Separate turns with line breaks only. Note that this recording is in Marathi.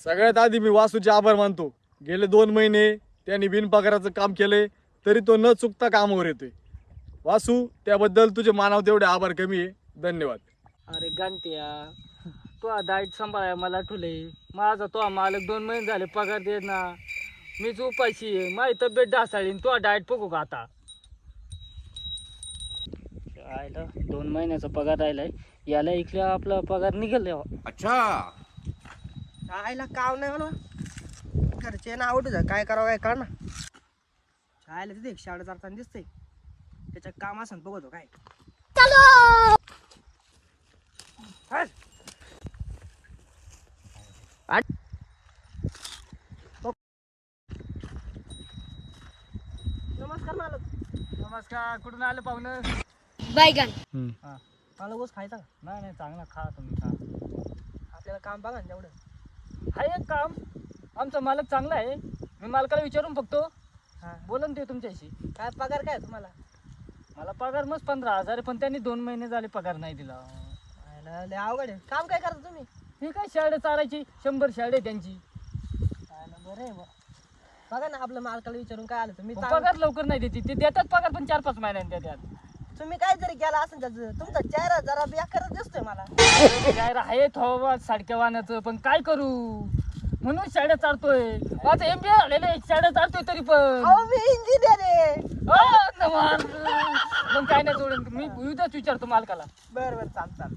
सगळ्यात आधी मी वासूचे आभार मानतो. गेले 2 महिने त्यांनी बिनपगाराचं काम केले तरी तो न चुकता कामावर येतोय. वासू, त्याबद्दल तुझे मानाव तेवढे आभार कमी आहे. धन्यवाद.
अरे गंट्या, तो डाएट सांभाळाय मला ठुले. माझा तो मालक 2 महिने झाले पगार दे ना. मीच उपाशी आहे. माझी तब्येत ढासाळी. तो डाएट बघू का आता? आयला 2 महिन्याचा पगार राहिलाय. याला इकडे आपला पगार निघेल.
अच्छा
आईला काम नाही म्हणा. घरचे ना आवडत काय करावं काय कळ ना. आयला तिथे 108 जाताना दिसतंय. त्याच्या काम असं बघतो काय. नमस्कार मालक.
नमस्कार. कुठून आले पाहुणं?
बैगन
हा.
मला गोस खायचा का?
नाही चांगला खा तुम्ही खा.
आपल्याला काम बघा ना तेवढं.
हा एक काम. आमचा मालक चांगला आहे. मी मालकाला विचारून बघतो.
हा.
बोलन ते तुमच्याशी.
काय पगार काय तुम्हाला?
मला पगार मस्त 15,000 पण त्यांनी 2 महिने झाले पगार नाही दिला.
आयला लय अवघड आहे. काम काय करता तुम्ही?
ही काय शाळे चारायची 100 शाळे त्यांची.
आयला बरं आहे बा. बघा ना आपल्या मालकाला विचारून काय आलं तुम्ही.
पण पगार लवकर नाही देते. ते देतात पगार पण 4-5 महिन्यांनी देतात.
तुम्ही काय जरी केला असेल त्याचं तुमचा चेहरा जरा बेकारच दिसतोय मला.
काय आहे थोडं साडक्या वाहनाचं पण काय करू म्हणून शाळेत चालतोय. आता MBA झालेले शाळेत चालतोय तरी पण.
अहो मी इंजिनियर आहे.
मग काय नाही सोडून मी उद्याच विचारतो मालकाला.
बरं चाल.